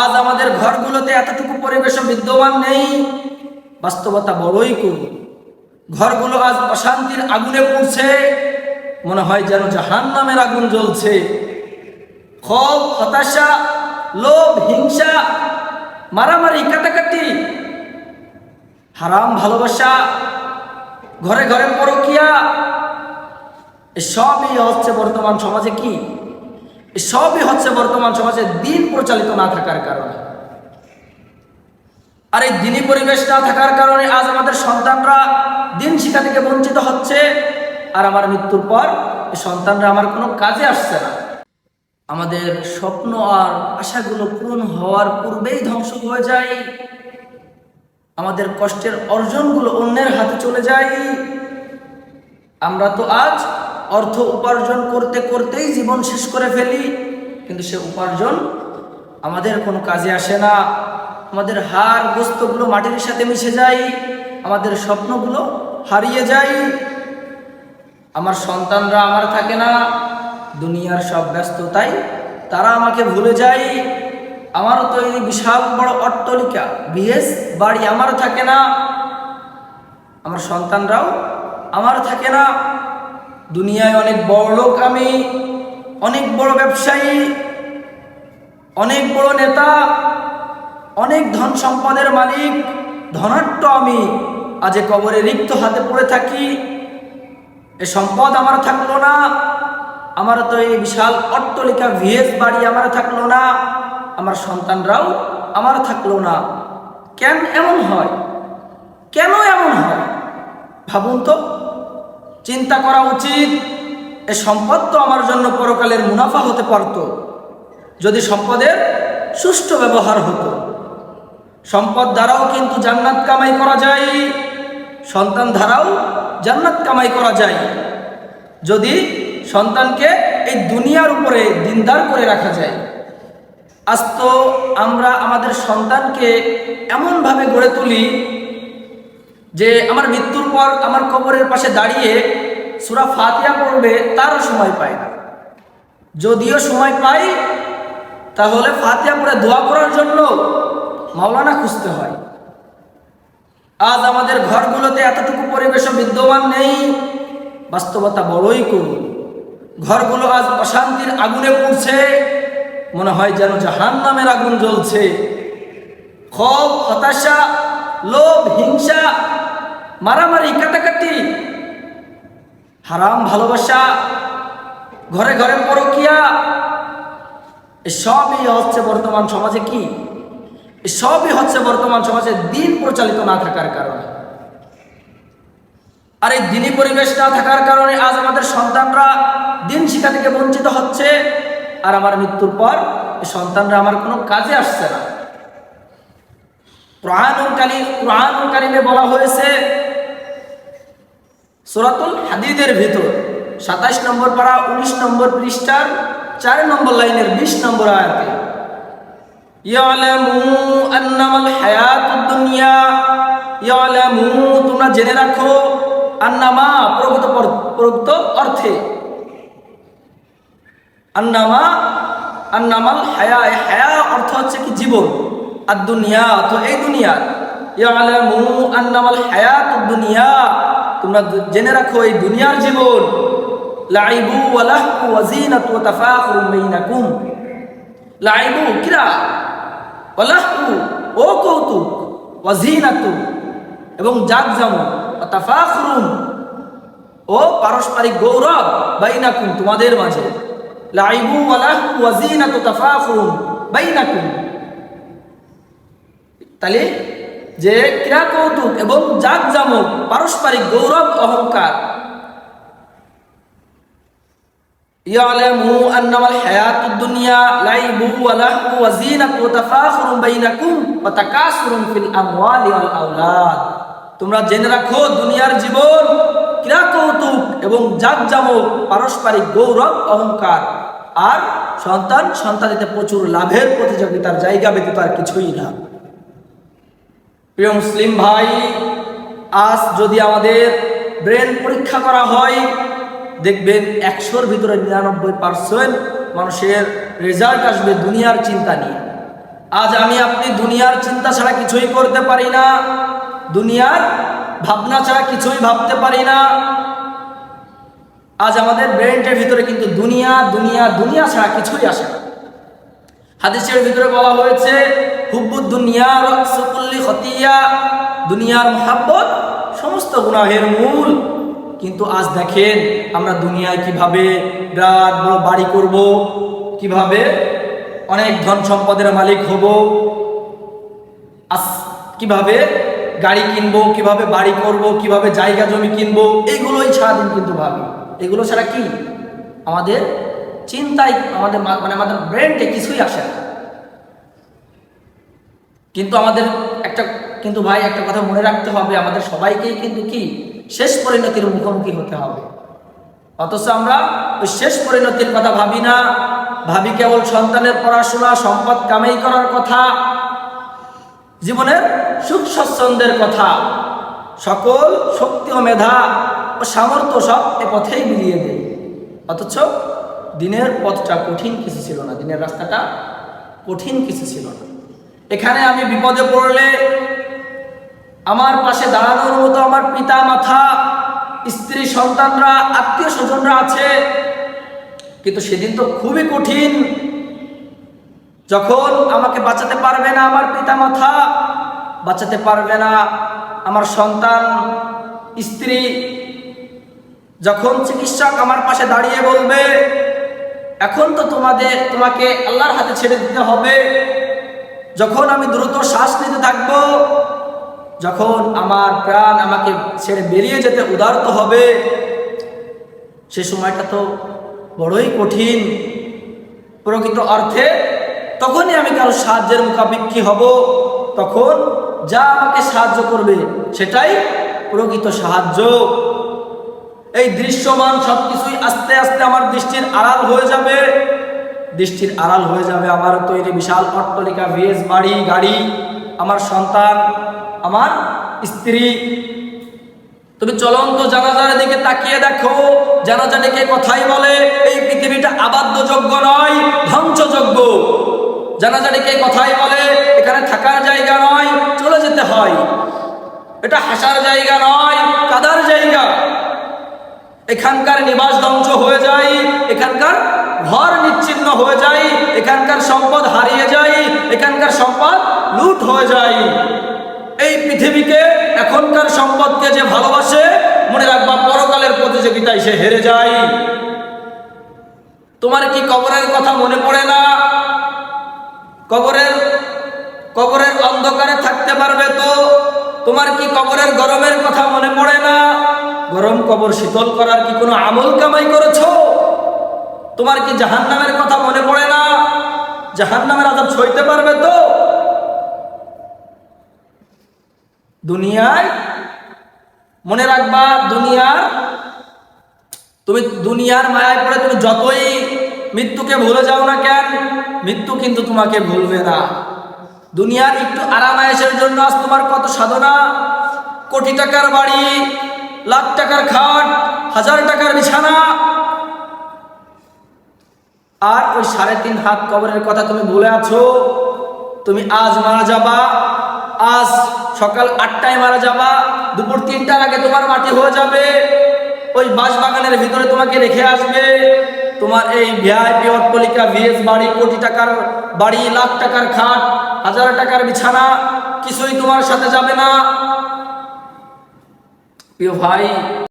আজ আমাদের ঘরগুলোতে এতটুকু পরিবেশ বিদ্যমান নেই, বাস্তবতা বড়ই করুণ। ঘরগুলো আজ অশান্তির আগুনে পুড়ছে, মনে হয় যেন জাহান্নামের আগুন জ্বলছে। ক্ষোভ, হতাশা, লোভ, হিংসা, মারামারি, কাটাকাটি, হারাম ভালোবাসা, ঘরে ঘরে পরকিয়া, এসবই হচ্ছে বর্তমান সমাজে কি? এসবই হচ্ছে বর্তমান সমাজে দিন পরিচালিত না থাকার কারণে। আর এই দিনী পরিবেশ না থাকার কারণে আজ আমাদের সন্তানরা দিন শিক্ষা থেকে বঞ্চিত হচ্ছে। আর আমার মৃত্যুর পর এই সন্তানরা আমার কোনো কাজে আসছে না। আমাদের স্বপ্ন আর আশাগুলো পূরণ হওয়ার পূর্বেই ধ্বংস হয়ে যায়। আমাদের কষ্টের অর্জনগুলো অন্যের হাতে চলে যায়। আমরা তো আজ অর্থ উপার্জন করতে করতেই জীবন শেষ করে ফেলি, কিন্তু সে উপার্জন আমাদের কোনো কাজে আসে না। আমাদের হার গোস্তগুলো মাটির সাথে মিশে যায়, আমাদের স্বপ্নগুলো হারিয়ে যায়। আমার সন্তানরা আমার থাকে না, দুনিয়ার সব ব্যস্ততায় তারা আমাকে ভুলে যায়। আমারও তৈরি বিশাল বড় অট্টালিকা, বিএস বাড়ি আমার থাকে না, আমার সন্তানরাও আমার থাকে না। দুনিয়ায় অনেক বড় লোক আমি, অনেক বড় ব্যবসায়ী, অনেক বড় নেতা, অনেক ধন সম্পদের মালিক, ধনাঢ্য আমি, আজ কবরে রিক্ত হাতে পড়ে থাকি। এ সম্পদ আমার থাকলো না, আমার তো এই বিশাল অট্টালিকা ভিএস বাড়ি আমার থাকলো না, আমার সন্তানরাও আমার থাকলো না। কেন এমন হয়? কেন এমন হয় ভাবুন তো, চিন্তা করা উচিত। এ সম্পদ তো আমার জন্য পরকালের মুনাফা হতে পারত যদি সম্পদের সুষ্ঠু ব্যবহার হতো। সম্পদ দ্বারাও কিন্তু জান্নাত কামাই করা যায়, সন্তান দ্বারাও জান্নাত কামাই করা যায় যদি সন্তানকে এই দুনিয়ার উপরে দিনদার করে রাখা যায়। আজ তো আমরা আমাদের সন্তানকে এমনভাবে গড়ে তুলি যে আমার মৃত্যুর পর আমার কবরের পাশে দাঁড়িয়ে সূরা ফাতিহা পড়বে তারও সময় পায় না। যদিও সময় পাই, তাহলে ফাতিহা পড়ে দোয়া করার জন্য মাওলানা খুঁজতে হয়। আজ আমাদের ঘরগুলোতে এতটুকু পরিবেশ বিদ্যমান নেই, বাস্তবতা বড়ই করুণ। ঘরগুলো আজ অশান্তির আগুনে পুড়ছে, মনে হয় যেন জাহান্নামের আগুন জ্বলছে। ক্ষোভ, হতাশা, লোভ, হিংসা, মারামারি, কাটাকাটি, হারাম ভালোবাসা, ঘরে ঘরে পরকিয়া, এসবই হচ্ছে বর্তমান সমাজে কি? এসবই হচ্ছে বর্তমান সমাজে দিন পরিচালিত না থাকার কারণে। আর এই দিনী পরিবেশ না থাকার কারণে আজ আমাদের সন্তানরা দিন শিক্ষা থেকে বঞ্চিত হচ্ছে। আর আমার মৃত্যুর পর এই সন্তানরা আমার কোনো কাজে আসছে না। কুরআনুল কারীমে বলা হয়েছে সূরাতুল হাদীদের ভিতর 27 নম্বর পারা 19 নম্বর পৃষ্ঠার 4 নম্বর লাইনের 20 নম্বর আয়াতে, ইয়ালামু আন্নামাল হায়াতুদ দুনিয়া, ইয়ালামু তোমরা জেনে রাখো, আন্নামা প্রকৃত অর্থে, আন্নামাল হায়া, হায়া অর্থ হচ্ছে কি জীবন, আর দুনিয়া তো এই দুনিয়া। ইয়ালামু আন্নামাল হায়াতুদ দুনিয়া, তোমরা জেনে রাখো এই দুনিয়ার জীবন, লাইবু ওয়া লাহু ওয়া জিনাতু ওয়া তাফাখুরুম বাইনাকুম। লাইবু কিরা, ওয়া লাহু ও কৌতুক, ওয়া জিনাতু এবং জাকজমক, ওয়া তাফাখুরুম ও পারস্পরিক গৌরব, বাইনাকুম তোমাদের মাঝে। লাইবু ওয়া লাহু ওয়া জিনাতু তাফাখুরুম বাইনাকুম, তাহলে যে ক্রীড়া কৌতুক এবং জাকজমক, পারস্পরিক গৌরব অহংকার। ইয়ালামু আন্নামাল হায়াতুদ দুনিয়া লাইবু ওয়া লাহু ওয়া জিনাতু ওয়া তাফাখুরুম বাইনাকুম ওয়া তাকাসুরুম ফিল আমওয়ালি ওয়াল আওলাদ। তোমরা জেনে রাখো দুনিয়ার জীবন ক্রীড়া কৌতুক এবং জাকজমক, পারস্পরিক গৌরব অহংকার, আর সন্তানিতে প্রচুর লাভের প্রতিযোগিতার জায়গা ব্যতীত আর কিছুই না। প্রিয় মুসলিম ভাই, আজ যদি আমাদের ব্রেন পরীক্ষা করা হয়, দেখবেন 100-র ভিতরে 99% মানুষের রেজাল্ট আসবে দুনিয়ার চিন্তা নিয়ে। আজ আমি আপনি দুনিয়ার চিন্তা ছাড়া কিছুই করতে পারি না, দুনিয়ার ভাবনা ছাড়া কিছুই ভাবতে পারি না। আজ আমাদের ব্রেনের ভিতরে কিন্তু দুনিয়া দুনিয়া দুনিয়া ছাড়া কিছুই আসে না। হাদিসের ভিতরে বলা হয়েছে হুব্বুদ দুনিয়া রাসু কুল্লি খতিয়া, দুনিয়ার মুহাব্বত সমস্ত গুনাহের মূল। কিন্তু আজ দেখেন আমরা দুনিয়ায় কিভাবে বিরাট বড় বাড়ি করব, কিভাবে অনেক ধন সম্পদের মালিক হব, কিভাবে গাড়ি কিনবো, কিভাবে বাড়ি করব, কিভাবে জায়গা জমি কিনবো, এগুলোই সারাদিন কিন্তু ভাবি। এগুলো ছাড়া কি আমাদের চিন্তায় আমাদের ব্রেনটে কিছুই আসে না। কিন্তু আমাদের কিন্তু ভাই একটা কথা মনে রাখতে হবে, আমাদের সবাইকেই কিন্তু কি শেষ পরিণতির মুখোমুখি হতে হবে। অথচ আমরা ওই শেষ পরিণতির কথা ভাবি না, ভাবি কেবল সন্তানের পড়াশোনা, সম্পদ কামাই করার কথা, জীবনের সুখ স্বাচ্ছন্দ্যের কথা। সকল শক্তি ও মেধা ও সামর্থ্য সব এ পথেই মিলিয়ে দেয়। অথচ দিনের পথটা কঠিন কিছু ছিল না, দিনের রাস্তাটা কঠিন কিছু ছিল না। এখানে আমি বিপদে পড়লে আমার পাশে দাঁড়ানোর মতো আমার পিতা মাতা, স্ত্রী, সন্তানরা, আত্মীয় স্বজনরা আছে। কিন্তু সেদিন তো খুবই কঠিন, যখন আমাকে বাঁচাতে পারবে না আমার পিতা মাতা, বাঁচাতে পারবে না আমার সন্তান, স্ত্রী, যখন চিকিৎসক আমার পাশে দাঁড়িয়ে বলবে এখন তো তোমাকে আল্লাহর হাতে ছেড়ে দিতে হবে, যখন আমি দ্রুত শ্বাস নিতে থাকব, যখন আমার প্রাণ আমাকে ছেড়ে বেরিয়ে যেতে উদারত হবে, সে সময়টা তো বড়ই কঠিন। প্রকৃত অর্থে তখনই আমি কারো সাহায্যের মুখাপেক্ষী হব। তখন যা আমাকে সাহায্য করবে সেটাই প্রকৃত সাহায্য। এই দৃশ্যমান সবকিছুই আস্তে আস্তে আমার দৃষ্টির আড়াল হয়ে যাবে। দৃষ্টির আড়াল হয়ে যাবে আমার তৈরি বিশাল অট্টালিকা, ভিএস বাড়ি, গাড়ি, আমার সন্তান, আমার স্ত্রী। তুমি চলন্ত জানাজার দিকে তাকিয়ে দেখো, জানাজাটিকে কথাই বলে এই পৃথিবীটা আবাদ্যযোগ্য নয়, ধ্বংসযোগ্য। জানাজাটিকে কথাই বলে এখানে থাকার জায়গা নয়, চলে যেতে হয়। এটা হাসার জায়গা নয়, কাদার জায়গা। এখানকার নিবাস ধ্বংস হয়ে যায়, এখানকার ঘর নিচ্ছিন্ন হয়ে যায়, এখানকার সম্পদ হারিয়ে যায়, এখানকার সম্পদ লুট হয়ে যায়। এই পৃথিবীকে, এখনকার সম্পদকে যে ভালোবাসে, মনে রাখবা পরকালের প্রতিযোগিতায় সে হেরে যায়। তোমার কি কবরের কথা মনে পড়ে না? কবরের অন্ধকারে থাকতে পারবে তো? তোমার কি কবরের গরমের কথা মনে পড়ে না? গরম কবর শীতল করার কি কোনো আমল কামাই করেছো? তোমার কি জাহান্নামের কথা মনে পড়ে না? জাহান্নামের আযাব সইতে পারবে তো? দুনিয়ায় মনে রাখবা, তুমি দুনিয়ার মায়ায় পড়ে তুমি যতই মৃত্যুকে ভুলে যাও না কেন, মৃত্যু কিন্তু তোমাকে ভুলবে না। দুনিয়ার একটু আরাম আয়েশের জন্য আজ তোমার কত সাধনা, কোটি টাকার বাড়ি, লাখ টাকার খাট, 1000 টাকার বিছানা, আর ওই 3.5 হাত কবরের কথা তুমি ভুলে আছো। তুমি আজ মারা যাবা, আজ সকাল 8টায় মারা যাবা, দুপুর 3টার আগে তোমার মাটি হয়ে যাবে। ওই বাঁশবাগানের ভিতরে তোমাকে রেখে আসবে। তোমার এই ভিআইপি অট্টালিকা, ভিএস বাড়ি, কোটি টাকার বাড়ি, লাখ টাকার খাট, 1000 টাকার বিছানা, কিছুই তোমার সাথে যাবে না। প্রিয় ভাই,